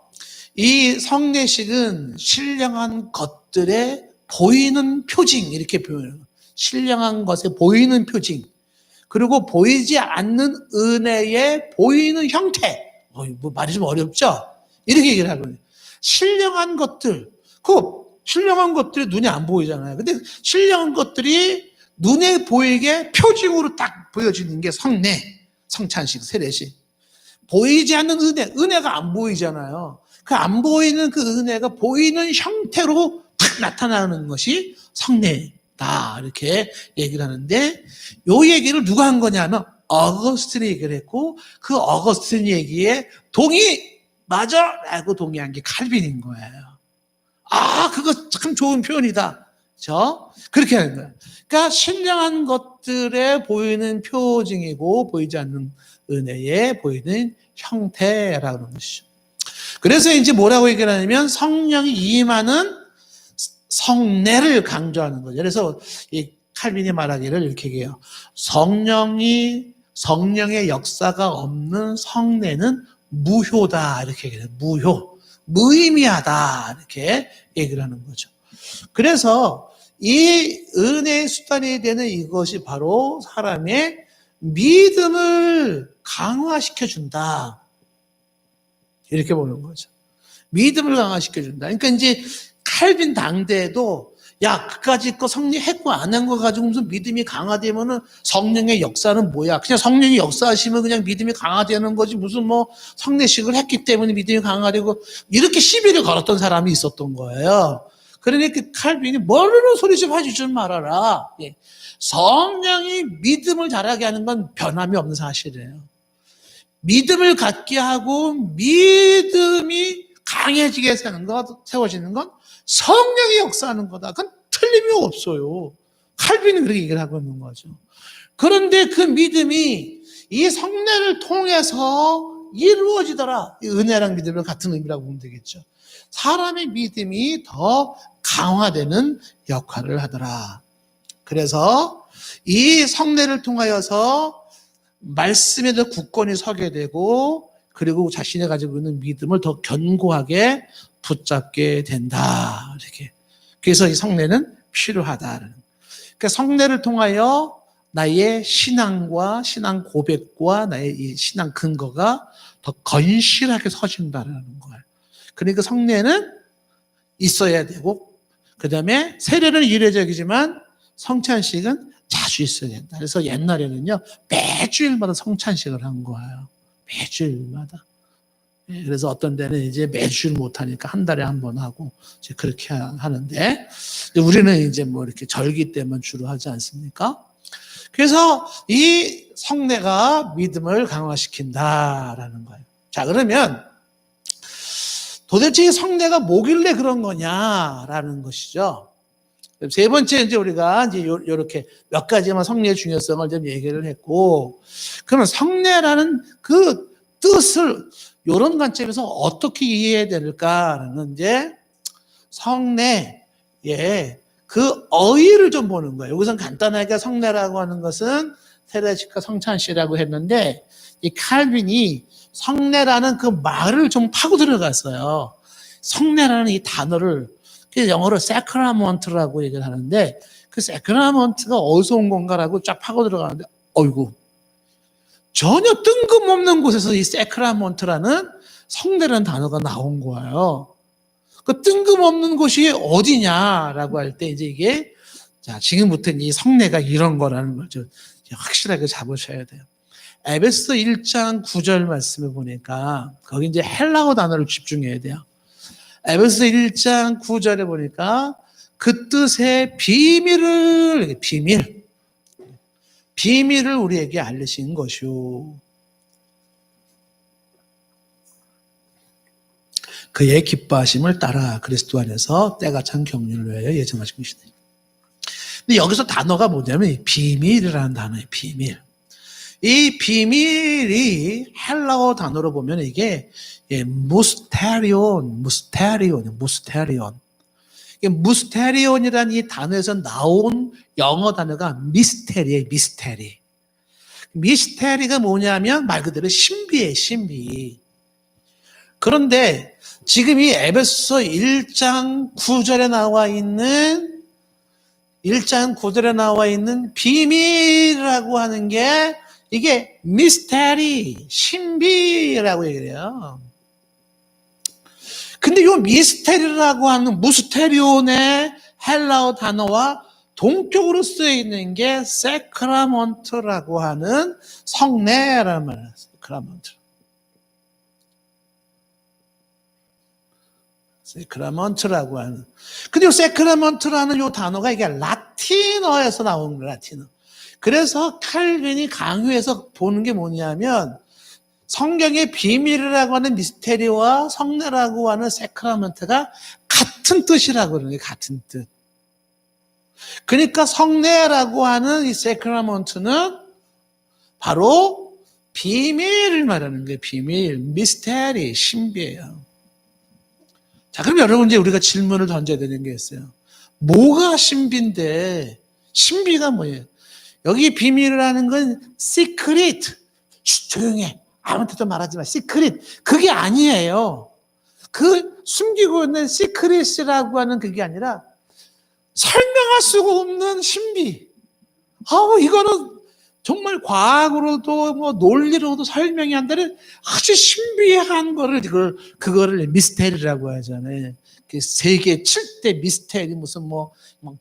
이 성례식은 신령한 것들의 보이는 표징, 이렇게 표현해요. 신령한 것에 보이는 표징, 그리고 보이지 않는 은혜의 보이는 형태. 뭐 말이 좀 어렵죠? 이렇게 얘기를 하거든요. 신령한 것들, 신령한 것들이 눈에 안 보이잖아요. 근데 신령한 것들이 눈에 보이게 표징으로 딱 보여지는 게 성찬식, 세례식. 보이지 않는 은혜가 안 보이잖아요. 그 안 보이는 그 은혜가 보이는 형태로 딱 나타나는 것이 성례다, 이렇게 얘기를 하는데, 요 얘기를 누가 한 거냐면 어거스틴이 얘기를 했고, 그 어거스틴 얘기에 맞아! 라고 동의한 게 칼빈인 거예요. 그거 참 좋은 표현이다. 그렇죠? 그렇게 하는 거예요. 그러니까 신령한 것들에 보이는 표징이고 보이지 않는 은혜에 보이는 형태라고 하는 것이죠. 그래서 이제 뭐라고 얘기를 하냐면 성령이 임하는 성례를 강조하는 거죠. 그래서 이 칼빈이 말하기를 이렇게 얘기해요. 성령의 역사가 없는 성례는 무효다, 이렇게 얘기해요. 무의미하다, 이렇게 얘기를 하는 거죠. 그래서 이 은혜의 수단이 되는 이것이 바로 사람의 믿음을 강화시켜준다, 이렇게 보는 거죠. 믿음을 강화시켜준다. 그러니까 이제 칼빈 당대에도 그까짓 거 성례했고 안 한 거 가지고 무슨 믿음이 강화되면은 성령의 역사는 뭐야? 그냥 성령이 역사하시면 그냥 믿음이 강화되는 거지, 무슨 뭐 성례식을 했기 때문에 믿음이 강화되고, 이렇게 시비를 걸었던 사람이 있었던 거예요. 그러니까 칼빈이 모르는 소리 좀 하지 좀 말아라. 성령이 믿음을 자라게 하는 건 변함이 없는 사실이에요. 믿음을 갖게 하고 믿음이 강해지게 세워지는 건 성령이 역사하는 거다. 그건 틀림이 없어요. 칼빈은 그렇게 얘기를 하고 있는 거죠. 그런데 그 믿음이 이 성례를 통해서 이루어지더라. 이 은혜랑 믿음을 같은 의미라고 보면 되겠죠. 사람의 믿음이 더 강화되는 역할을 하더라. 그래서 이 성례를 통하여서 말씀에 더 굳건히 서게 되고, 그리고 자신이 가지고 있는 믿음을 더 견고하게 붙잡게 된다, 이렇게. 그래서 이 성례는 필요하다. 그러니까 성례를 통하여 나의 신앙과 신앙 고백과 나의 이 신앙 근거가 더 건실하게 서진다는 거예요. 그러니까 성례는 있어야 되고, 그 다음에 세례는 이례적이지만 성찬식은 자주 있어야 된다. 그래서 옛날에는요, 매주일마다 성찬식을 한 거예요. 매주일마다. 그래서 어떤 데는 이제 매주일 못하니까 한 달에 한 번 하고, 이제 그렇게 하는데, 우리는 이제 뭐 이렇게 절기 때만 주로 하지 않습니까? 그래서 이 성례가 믿음을 강화시킨다라는 거예요. 자, 그러면 도대체 이 성례가 뭐길래 그런 거냐라는 것이죠. 세 번째, 이제 우리가 이제 요렇게 몇 가지만 성례의 중요성을 좀 얘기를 했고, 그러면 성례라는 그 뜻을 이런 관점에서 어떻게 이해해야 될까라는 이제 성례의 그 어휘를 좀 보는 거예요. 여기서는 간단하게 성례라고 하는 것은 세례식과 성찬식이라고 했는데, 이 칼빈이 성례라는 그 말을 좀 파고 들어갔어요. 성례라는 이 단어를, 영어로 sacrament라고 얘기를 하는데, 그 sacrament가 어디서 온 건가라고 쫙 파고 들어가는데, 어이구, 전혀 뜬금없는 곳에서 이 sacrament라는 성례라는 단어가 나온 거예요. 그 뜬금없는 곳이 어디냐라고 할 때 이제 이게, 자, 지금부터는 이 성례가 이런 거라는 걸 좀 확실하게 잡으셔야 돼요. 에베소 1장 9절 말씀을 보니까 거기 이제 헬라어 단어를 집중해야 돼요. 에베소 1장 9절에 보니까 그 뜻의 비밀을 우리에게 알리신 것이요. 그의 기뻐하심을 따라 그리스도 안에서 때가 찬 경륜을 위하여 예정하신 것이다. 근데 여기서 단어가 뭐냐면 비밀이라는 단어예요. 비밀. 이 비밀이 헬라어 단어로 보면 이게 무스테리온. 무스테리온이라는 이 단어에서 나온 영어 단어가 미스테리예요, 미스테리. 미스테리가 뭐냐면 말 그대로 신비예요, 신비. 그런데 지금 이 에베소서 1장 9절에 나와 있는 1장 9절에 나와 있는 비밀이라고 하는 게 이게 미스테리, 신비라고 얘기해요. 근데 이 미스테리라고 하는 무스테리온의 헬라어 단어와 동격으로 쓰여 있는 게 세크라먼트라고 하는 성례라는 말이에요. 세크라먼트. 세크라먼트라고 하는. 근데 이 세크라먼트라는 이 단어가 이게 라틴어에서 나온 거예요, 라틴어. 그래서 칼빈이 강요해서 보는 게 뭐냐면 성경의 비밀이라고 하는 미스테리와 성례라고 하는 세크라먼트가 같은 뜻이라고 그러는 거예요, 같은 뜻. 그러니까 성례라고 하는 이 세크라먼트는 바로 비밀을 말하는 거예요, 비밀, 미스테리, 신비예요. 자, 그럼 여러분 이제 우리가 질문을 던져야 되는 게 있어요. 뭐가 신비인데 신비가 뭐예요? 여기 비밀이라는 건 시크릿. 조용해. 아무한테도 말하지 마. 시크릿. 그게 아니에요. 그 숨기고 있는 시크릿이라고 하는 그게 아니라 설명할 수가 없는 신비. 이거는 정말 과학으로도 뭐 논리로도 설명이 안 되는 아주 신비한 거를 그거를 미스테리라고 하잖아요. 세계 7대 미스테리 무슨 뭐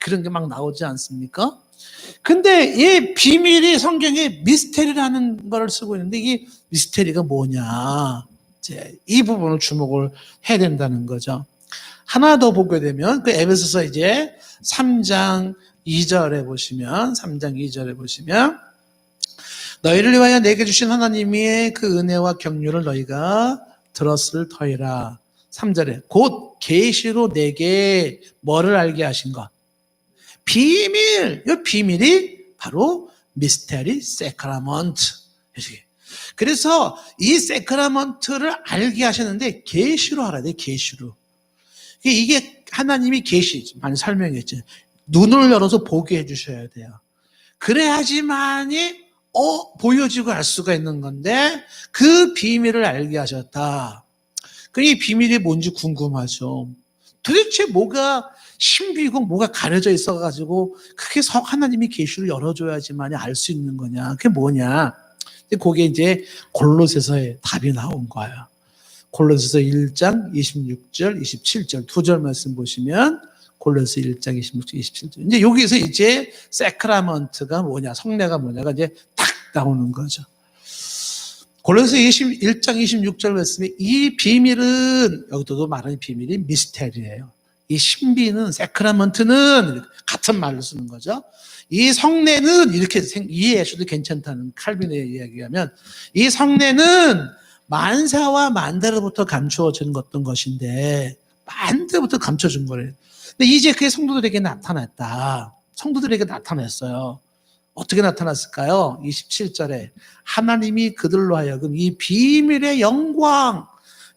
그런 게 막 나오지 않습니까? 근데 이 비밀이 성경에 미스테리라는 걸 쓰고 있는데 이게 미스테리가 뭐냐? 이제 이 부분을 주목을 해야 된다는 거죠. 하나 더 보게 되면 그 에베소서 이제 3장 2절에 보시면 너희를 위하여 내게 주신 하나님의 그 은혜와 경륜을 너희가 들었을 터이라. 3절에 곧 계시로 내게 뭐를 알게 하신 것? 비밀. 이 비밀이 바로 미스테리 세크라먼트. 그래서 이 세크라먼트를 알게 하셨는데 계시로 알아야 돼. 계시로. 이게 하나님이 계시 많이 설명했죠. 눈을 열어서 보게 해주셔야 돼요. 그래야지만이 보여지고 알 수가 있는 건데 그 비밀을 알게 하셨다. 이 비밀이 뭔지 궁금하죠. 도대체 뭐가 신비고 뭐가 가려져 있어가지고 그게 하나님이 계시를 열어줘야지만이 알 수 있는 거냐. 그게 뭐냐. 그게 이제 골로새서의 답이 나온 거예요. 골로새서 1장 26절, 27절 두 절 말씀 보시면 골로새 1장 26절, 27절. 이제 여기서 이제 세크라먼트가 뭐냐, 성례가 뭐냐가 이제 딱 나오는 거죠. 골로새 1장 26절 말씀에 이 비밀은 여기도 말하는 비밀이 미스테리예요. 이 신비는 세크라먼트는 같은 말로 쓰는 거죠. 이 성례는 이렇게 이해하셔도 괜찮다는 칼빈의 이야기하면 이 성례는 만사와 만대로부터 감추어진 어떤 것인데 만대로부터 감춰준 거래요. 근데 이제 그게 성도들에게 나타났다. 성도들에게 나타났어요. 어떻게 나타났을까요? 27절에 하나님이 그들로 하여금 이 비밀의 영광,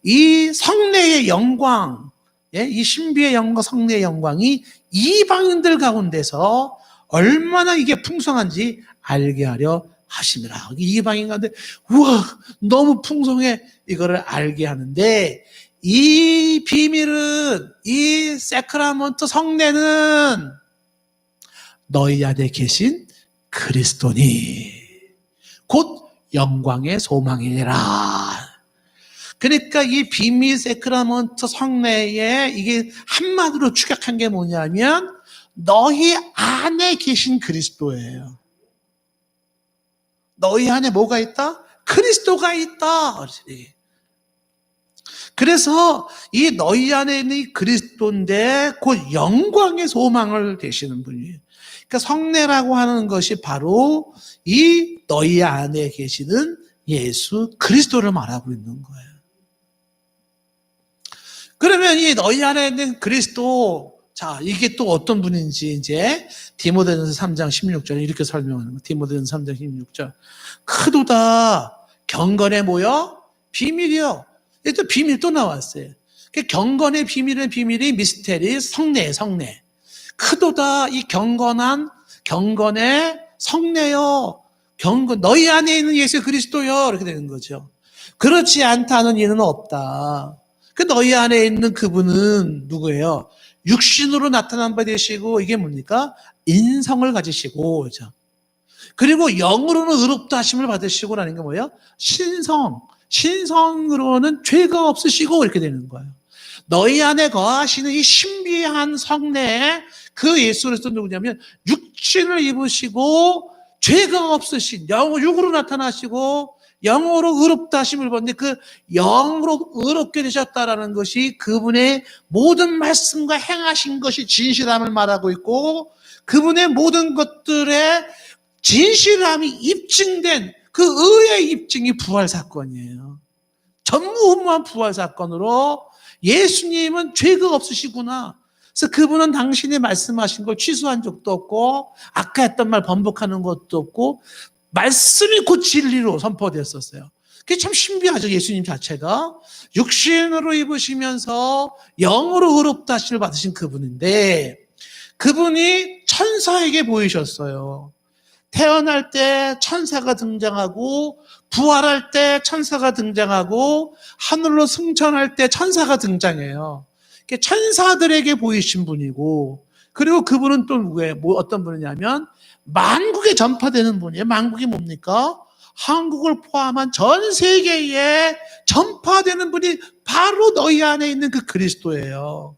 이 성례의 영광, 이 신비의 영광, 성례의 영광이 이방인들 가운데서 얼마나 이게 풍성한지 알게 하려 하심이라. 이방인 가운데 우와 너무 풍성해. 이거를 알게 하는데 이 비밀은 이 세크라먼트 성례는 너희 안에 계신 그리스도니 곧 영광의 소망이니라. 그러니까 이 비밀 세크라먼트 성례에 이게 한마디로 축약한 게 뭐냐면 너희 안에 계신 그리스도예요. 너희 안에 뭐가 있다? 그리스도가 있다. 그래서 이 너희 안에 있는 이 그리스도인데 곧 영광의 소망을 되시는 분이에요. 그러니까 성례라고 하는 것이 바로 이 너희 안에 계시는 예수 그리스도를 말하고 있는 거예요. 그러면 이 너희 안에 있는 그리스도, 자, 이게 또 어떤 분인지 이제 디모데전서 3장 16절에 이렇게 설명하는 거예요. 디모데전서 3장 16절. 크도다 경건에 모여 비밀이요. 또 비밀 또 나왔어요. 그 경건의 비밀이 미스테리, 성례. 크도다 이 경건의 성례여. 너희 안에 있는 예수 그리스도여. 이렇게 되는 거죠. 그렇지 않다는 이는 없다. 그 너희 안에 있는 그분은 누구예요? 육신으로 나타난 바 되시고, 이게 뭡니까? 인성을 가지시고, 그죠? 그리고 영으로는 의롭다 하심을 받으시고라는 게 뭐예요? 신성으로는 죄가 없으시고, 이렇게 되는 거예요. 너희 안에 거하시는 이 신비한 성례, 그 예수 그리스도 누구냐면 육신을 입으시고 죄가 없으신 육으로 나타나시고 영으로 의롭다 하심을 받는데, 그 영으로 의롭게 되셨다라는 것이 그분의 모든 말씀과 행하신 것이 진실함을 말하고 있고, 그분의 모든 것들의 진실함이 입증된 그 의의 입증이 부활 사건이에요. 전무후무한 부활 사건으로 예수님은 죄가 없으시구나. 그래서 그분은 당신이 말씀하신 걸 취소한 적도 없고, 아까 했던 말 번복하는 것도 없고, 말씀이 곧 진리로 선포되었었어요. 그게 참 신비하죠. 예수님 자체가 육신으로 입으시면서 영으로 의롭다 하심을 받으신 그분인데, 그분이 천사에게 보이셨어요. 태어날 때 천사가 등장하고, 부활할 때 천사가 등장하고, 하늘로 승천할 때 천사가 등장해요. 천사들에게 보이신 분이고, 그리고 그분은 또 누구예요? 어떤 분이냐면 만국에 전파되는 분이에요. 만국이 뭡니까? 한국을 포함한 전 세계에 전파되는 분이 바로 너희 안에 있는 그 그리스도예요.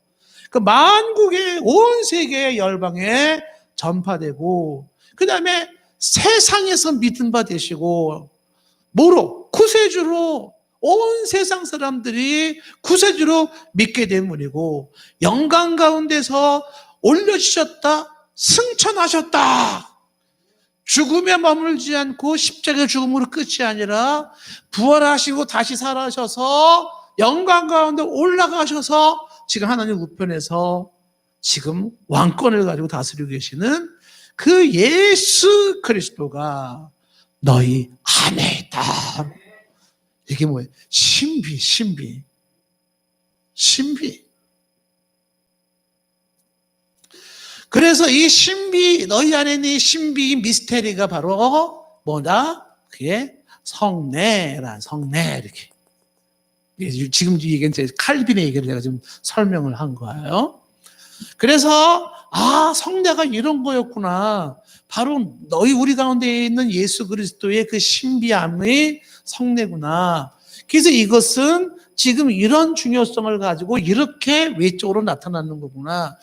그 만국의 온 세계의 열방에 전파되고, 그 다음에 세상에서 믿은 바 되시고, 뭐로? 구세주로 온 세상 사람들이 구세주로 믿게 된 분이고, 영광 가운데서 올려주셨다, 승천하셨다. 죽음에 머물지 않고 십자가 죽음으로 끝이 아니라 부활하시고 다시 살아셔서 영광 가운데 올라가셔서 지금 하나님 우편에서 지금 왕권을 가지고 다스리고 계시는 그 예수 그리스도가 너희 안에 있다. 이게 뭐예요? 신비. 그래서 이 신비, 너희 안에 있는 이 신비 미스테리가 바로 뭐다? 그게 성례, 이렇게. 지금 이 얘기는 칼빈의 얘기를 제가 좀 설명을 한 거예요. 그래서, 성례가 이런 거였구나. 바로 우리 가운데 있는 예수 그리스도의 그 신비함의 성례구나. 그래서 이것은 지금 이런 중요성을 가지고 이렇게 외적으로 나타나는 거구나.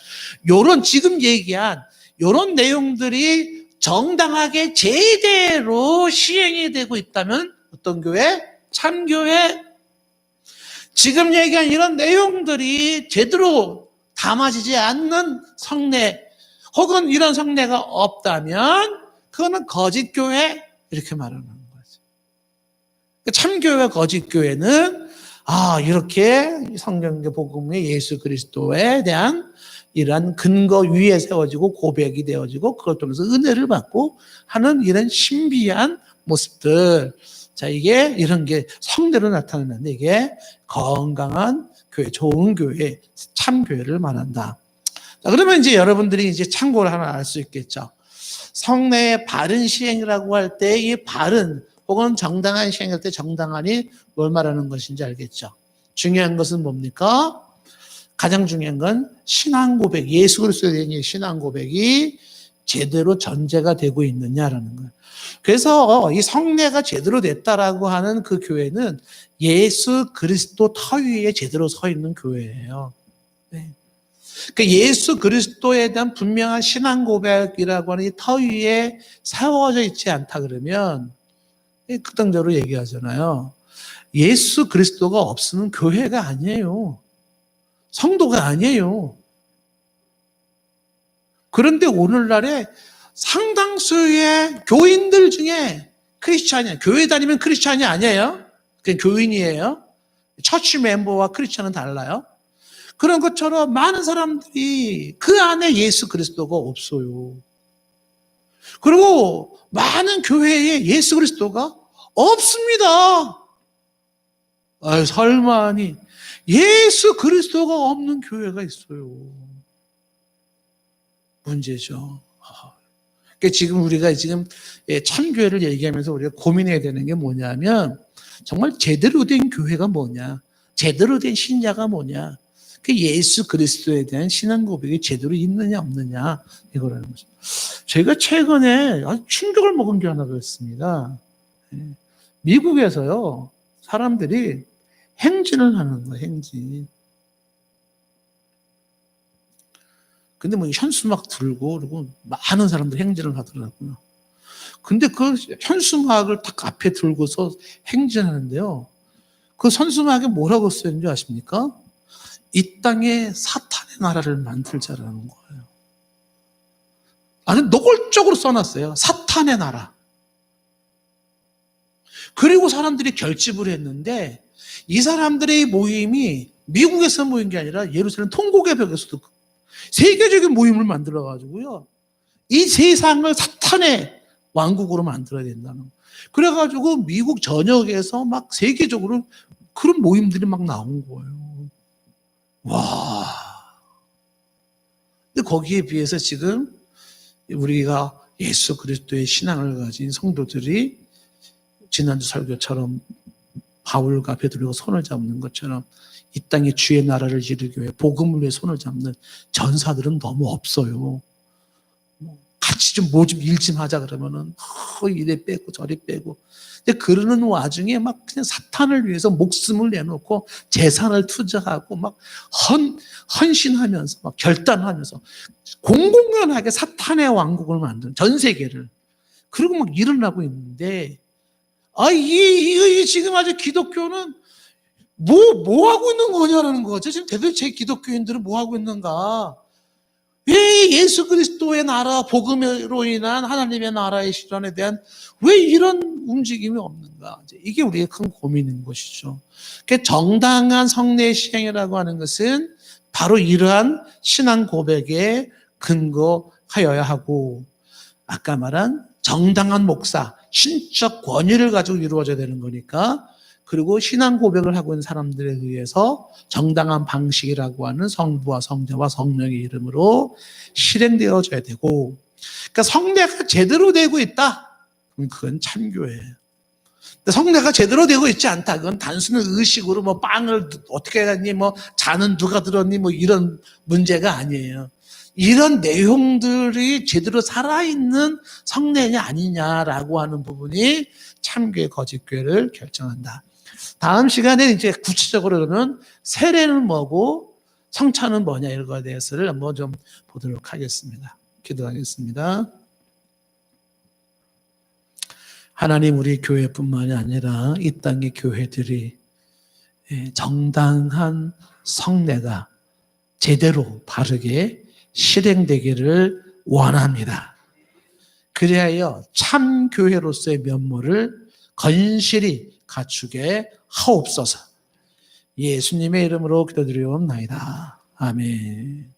지금 얘기한 요런 내용들이 정당하게 제대로 시행이 되고 있다면 어떤 교회? 참교회. 지금 얘기한 이런 내용들이 제대로 담아지지 않는 성례, 혹은 이런 성례가 없다면 그거는 거짓교회, 이렇게 말하는 거죠. 참교회와 거짓교회는 이렇게 성경의 복음의 예수 그리스도에 대한 이러한 근거 위에 세워지고 고백이 되어지고, 그걸 통해서 은혜를 받고 하는 이런 신비한 모습들. 자, 이런 게 성대로 나타나는데, 이게 건강한 교회, 좋은 교회, 참교회를 말한다. 자, 그러면 이제 여러분들이 이제 참고를 하나 알 수 있겠죠. 성례의 바른 시행이라고 할 때 이 바른 혹은 정당한 시행할 때 정당한이 뭘 말하는 것인지 알겠죠. 중요한 것은 뭡니까? 가장 중요한 건 신앙 고백, 예수 그리스도에 대한 신앙 고백이 제대로 전제가 되고 있느냐라는 거예요. 그래서 이 성례가 제대로 됐다라고 하는 그 교회는 예수 그리스도 터 위에 제대로 서 있는 교회예요. 네. 그 예수 그리스도에 대한 분명한 신앙 고백이라고 하는 이 터 위에 세워져 있지 않다 그러면 극단적으로 얘기하잖아요. 예수 그리스도가 없으면 교회가 아니에요. 성도가 아니에요. 그런데 오늘날에 상당수의 교인들 중에 크리스찬이야. 교회 다니면 크리스찬이 아니에요. 그냥 교인이에요. 처치 멤버와 크리스찬은 달라요. 그런 것처럼 많은 사람들이 그 안에 예수 그리스도가 없어요. 그리고 많은 교회에 예수 그리스도가 없습니다. 아, 설마니 예수 그리스도가 없는 교회가 있어요. 문제죠. 그러니까 지금 우리가 참교회를 얘기하면서 우리가 고민해야 되는 게 뭐냐면 정말 제대로 된 교회가 뭐냐, 제대로 된 신자가 뭐냐, 그 예수 그리스도에 대한 신앙 고백이 제대로 있느냐 없느냐 이거라는 거죠. 제가 최근에 아주 충격을 먹은 게 하나가 있습니다. 미국에서요 사람들이 행진을 하는 거예요. 행진. 근데 뭐 현수막 들고 그리고 많은 사람들이 행진을 하더라고요. 근데 그 현수막을 딱 앞에 들고서 행진하는데요. 그 현수막에 뭐라고 써있는지 아십니까? 이 땅에 사탄의 나라를 만들자라는 거예요. 아주 노골적으로 써놨어요. 사탄의 나라. 그리고 사람들이 결집을 했는데 이 사람들의 모임이 미국에서 모인 게 아니라 예루살렘 통곡의 벽에서도 세계적인 모임을 만들어가지고요. 이 세상을 사탄의 왕국으로 만들어야 된다는 거예요. 그래가지고 미국 전역에서 막 세계적으로 그런 모임들이 막 나온 거예요. 와. 근데 거기에 비해서 지금 우리가 예수 그리스도의 신앙을 가진 성도들이 지난주 설교처럼 바울과 베드로가 손을 잡는 것처럼 이 땅에 주의 나라를 이루기 위해 복음을 위해 손을 잡는 전사들은 너무 없어요. 같이 뭐 좀 일 좀 하자 그러면은 이래 빼고 저리 빼고. 근데 그러는 와중에 막 그냥 사탄을 위해서 목숨을 내놓고 재산을 투자하고 막 헌신하면서 막 결단하면서 공공연하게 사탄의 왕국을 만드는 전 세계를 그리고 막 일어나고 있는데 이 지금 아주 기독교는 뭐 하고 있는 거냐라는 거죠. 지금 도대체 기독교인들은 뭐 하고 있는가? 왜 예수 그리스도의 나라, 복음으로 인한 하나님의 나라의 실현에 대한 왜 이런 움직임이 없는가? 이게 우리의 큰 고민인 것이죠. 정당한 성례 시행이라고 하는 것은 바로 이러한 신앙 고백에 근거하여야 하고, 아까 말한 정당한 목사, 신적 권위를 가지고 이루어져야 되는 거니까, 그리고 신앙 고백을 하고 있는 사람들에 의해서 정당한 방식이라고 하는 성부와 성자와 성령의 이름으로 실행되어져야 되고, 그러니까 성례가 제대로 되고 있다. 그럼 그건 참교회예요. 근데 성례가 제대로 되고 있지 않다. 그건 단순한 의식으로 뭐 빵을 어떻게 했니, 뭐 잔은 누가 들었니, 뭐 이런 문제가 아니에요. 이런 내용들이 제대로 살아있는 성례냐 아니냐라고 하는 부분이 참교회 거짓교회를 결정한다. 다음 시간에 이제 구체적으로는 세례는 뭐고 성찬은 뭐냐 이런 거에 대해서를 한번 좀 보도록 하겠습니다. 기도하겠습니다. 하나님, 우리 교회뿐만이 아니라 이 땅의 교회들이 정당한 성례가 제대로 바르게 실행되기를 원합니다. 그리하여 참 교회로서의 면모를 건실히 갖추게 하옵소서. 예수님의 이름으로 기도드리옵나이다. 아멘.